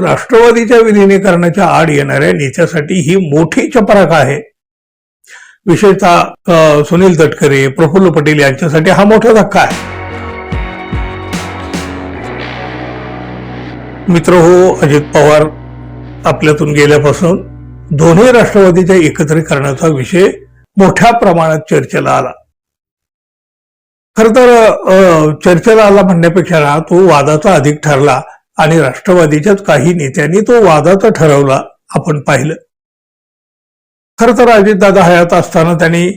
राष्ट्रवादीच्या विलिनीकरणाच्या आड येणाऱ्या नेत्यासाठी ही मोठी चपराक आहे. विशेषतः सुनील तटकरे, प्रफुल्ल पटेल यांच्यासाठी हा मोठा धक्का आहे. मित्र हो, अजित पवार आपल्यातून गेल्यापासून दोन्ही राष्ट्रवादीच्या एकत्रीकरणाचा विषय मोठ्या प्रमाणात चर्चेला आला. खर तर चर्चेला आला म्हणण्यापेक्षा ना तो वादाचा अधिक ठरला आणि राष्ट्रवादीच्याच काही नेत्यांनी तो वादाचा ठरवला आपण पाहिलं. खर तर अजितदादा हयात असताना त्यांनी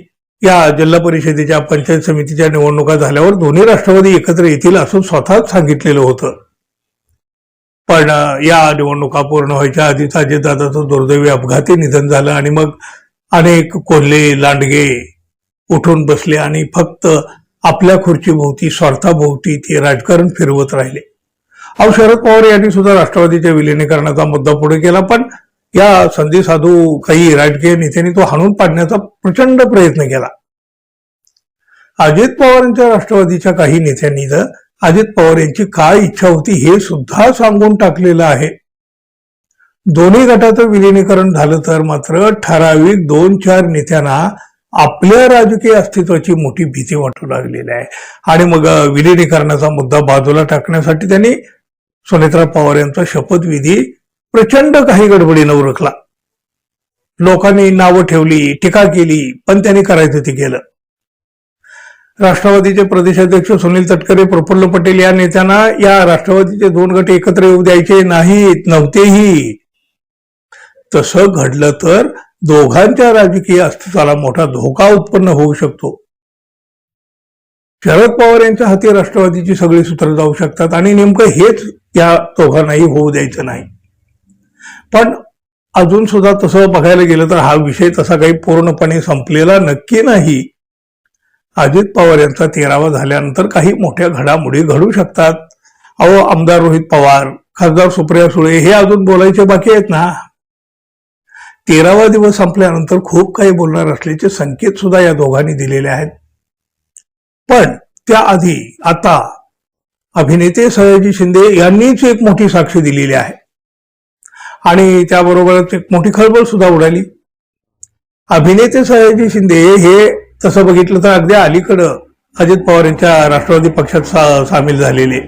या जिल्हा परिषदेच्या पंचायत समितीच्या निवडणुका झाल्यावर दोन्ही राष्ट्रवादी एकत्र येतील असं स्वतःच सांगितलेलं होतं. पण या निवडणुका पूर्ण व्हायच्या आधीच अजितदादाचं दुर्दैवी अपघाती निधन झालं आणि मग अनेक कोल्हे लांडगे उठून बसले आणि फक्त आपल्या खुर्चीभोवती स्वार्थाभोवती ते राजकारण फिरवत राहिले. शरद पवार यांनी सुद्धा राष्ट्रवादीच्या विलिनीकरणाचा मुद्दा पुढे केला, पण या संधी साधू काही राजकीय नेत्यांनी तो हाणून पाडण्याचा प्रचंड प्रयत्न केला. अजित पवारांच्या राष्ट्रवादीच्या काही नेत्यांनी तर अजित पवार यांची काय इच्छा होती हे सुद्धा सांगून टाकलेलं आहे. दोन्ही गटाचं विलिनीकरण झालं तर मात्र ठराविक 2-4 नेत्यांना आपल्या राजकीय अस्तित्वाची मोठी भीती वाटू लागलेली आहे आणि मग विलिनीकरणाचा मुद्दा बाजूला टाकण्यासाठी त्यांनी सुनेत्रा पवार यांचा शपथविधी प्रचंड काही गडबडीनं उरकला. लोकांनी नावं ठेवली, टीका केली, पण त्यांनी करायचं ते केलं. राष्ट्रवादीचे प्रदेशाध्यक्ष सुनील तटकरे, प्रफुल्ल पटेल या नेत्यांना या राष्ट्रवादीचे 2 गट एकत्र येऊ द्यायचे नव्हतेही. तसं घडलं तर दोघांच्या राजकीय अस्तित्वाला मोठा धोका उत्पन्न होऊ शकतो. शरद पवार यांच्या हाती राष्ट्रवादीची सगळी सूत्र जाऊ शकतात आणि नेमकं हेच या दोघांनाही होऊ द्यायचं नाही. पण अजून सुद्धा तसं बघायला गेलं तर हा विषय तसा काही पूर्णपणे संपलेला नक्की नाही. अजित पवार यांचा 13वा झाल्यानंतर काही मोठ्या घडामोडी घडू शकतात. आमदार रोहित पवार, खासदार सुप्रिया सुळे हे अजून बोलायचे बाकी आहेत ना. 13वा दिवस संपल्यानंतर खूप काही बोलणार असल्याचे संकेत सुद्धा या दोघांनी दिलेले आहेत. पण त्याआधी आता अभिनेते सयाजी शिंदे यांनीच एक मोठी साक्ष दिलेली आहे आणि त्याबरोबरच एक मोठी खळबळ सुद्धा उडाली. अभिनेते सयाजी शिंदे हे तसं बघितलं तर अगदी अलीकडं अजित पवार यांच्या राष्ट्रवादी पक्षात सामील झालेले.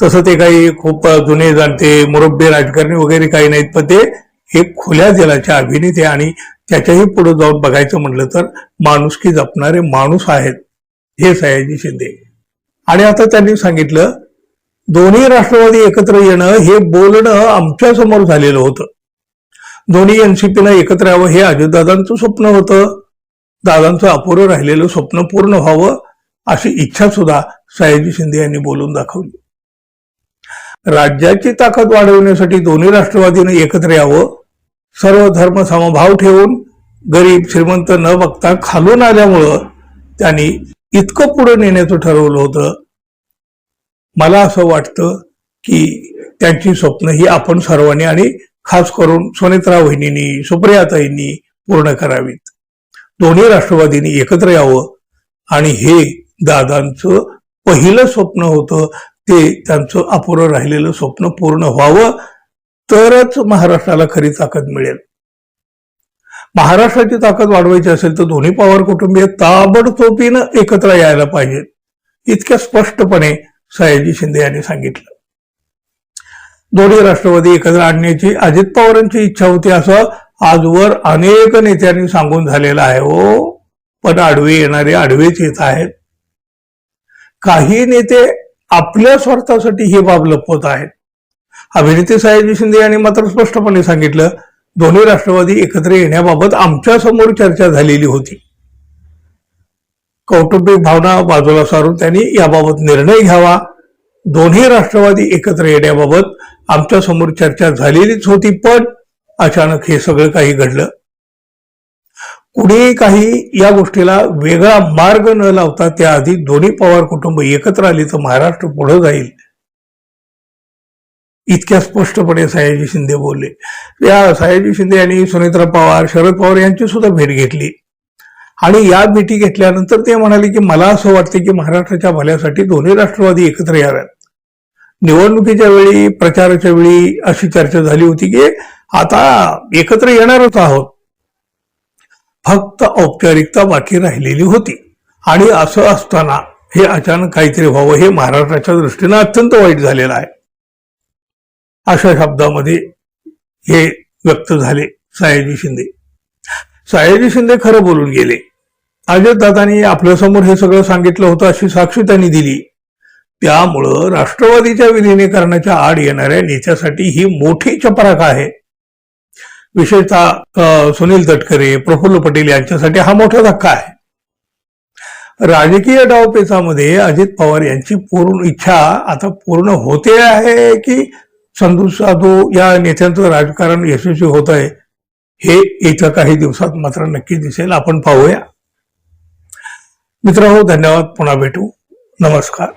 तसं ते काही खूप जुने जाणते मुरब्बे राजकारणी वगैरे काही नाहीत, पण ते एक खुल्या दिलाचे अभिनेते आणि त्याच्याही पुढे जाऊन बघायचं म्हटलं तर माणुसकी जपणारे माणूस आहेत हे सयाजी शिंदे. आणि आता त्यांनी सांगितलं दोन्ही राष्ट्रवादी एकत्र येणं हे बोलणं आमच्या समोर झालेलं होतं. दोन्ही एनसीपीनं एकत्र यावं हे अजितदादांचं स्वप्न होतं. दादांचं अपुरं राहिलेलं स्वप्न पूर्ण व्हावं अशी इच्छा सुद्धा सयाजी शिंदे यांनी बोलून दाखवली. राज्याची ताकद वाढवण्यासाठी दोन्ही राष्ट्रवादीनं एकत्र यावं, सर्व धर्म समभाव ठेवून गरीब श्रीमंत न बघता खालून आल्यामुळं त्यांनी इतकं पुढे नेण्याचं ठरवलं होतं. मला असं वाटतं की त्यांची स्वप्न ही आपण सर्वांनी आणि खास करून सुनेत्रा वहिनींनी, सुप्रियाताईंनी पूर्ण करावीत. दोन्ही राष्ट्रवादींनी एकत्र यावं आणि हे दादांचं पहिलं स्वप्न होतं ते त्यांचं अपुरं राहिलेलं स्वप्न पूर्ण व्हावं, तरच महाराष्ट्राला खरी ताकद मिळेल. महाराष्ट्राची ताकद वाढवायची असेल तर दोन्ही पवार कुटुंबीय ताबडतोबीनं एकत्र यायला पाहिजेत, इतक्या स्पष्टपणे सयाजी शिंदे यांनी सांगितलं. दोन्ही राष्ट्रवादी एकत्र आणण्याची अजित पवारांची इच्छा होती असं आजवर अनेक नेत्यांनी सांगून झालेलं आहे. पण आडवे येणारे आडवेच येत आहेत. काही नेते आपल्या स्वार्थासाठी ही बाब लपवत आहेत. अभिनेते सयाजी शिंदे यांनी मात्र स्पष्टपणे सांगितलं दोन्ही राष्ट्रवादी एकत्र येण्याबाबत आमच्या समोर चर्चा झालेली होती. कौटुंबिक भावना बाजूला सारून त्यांनी याबाबत निर्णय घ्यावा. दोन्ही राष्ट्रवादी एकत्र येण्याबाबत आमच्या समोर चर्चा झालेलीच होती, पण अचानक हे सगळं काही घडलं. कुणी काही या गोष्टीला वेगळा मार्ग न लावता त्याआधी दोन्ही पवार कुटुंब एकत्र आली तर महाराष्ट्र पुढे जाईल, इतक्या स्पष्टपणे सयाजी शिंदे बोलले. या सयाजी शिंदे यांनी सुनेत्रा पवार, शरद पवार यांची सुद्धा भेट घेतली आणि या भेटी घेतल्यानंतर ते म्हणाले की मला असं वाटतं की महाराष्ट्राच्या भल्यासाठी दोन्ही राष्ट्रवादी एकत्र याव्यात. निवडणुकीच्या वेळी प्रचाराच्या वेळी अशी चर्चा झाली होती की आता एकत्र येणारच आहोत, फक्त औपचारिकता बाकी राहिलेली होती. आणि असं असताना हे अचानक काहीतरी व्हावं हे महाराष्ट्राच्या दृष्टीनं अत्यंत वाईट झालेलं आहे. अशा शब्दामध्ये हे व्यक्त झाले सयाजी शिंदे. सयाजी शिंदे खरं बोलून गेले. अजितदादांनी आपल्यासमोर हे सगळं सांगितलं होतं अशी साक्ष त्यांनी दिली. त्यामुळं राष्ट्रवादीच्या विलिनीकरणाच्या आड येणाऱ्या नेत्यासाठी ही मोठी चपराक आहे. विशेषतः सुनील तटकरे, प्रफुल्ल पटेल यांच्यासाठी हा मोठा धक्का आहे. राजकीय डावपेचामध्ये अजित पवार यांची पूर्ण इच्छा आता पूर्ण होते आहे की संधू साधू या नेत्यांचं राजकारण यशस्वी होत आहे हे येत्या काही दिवसात मात्र नक्की दिसेल. आपण पाहूया. मित्रांनो, धन्यवाद. पुन्हा भेटू. नमस्कार.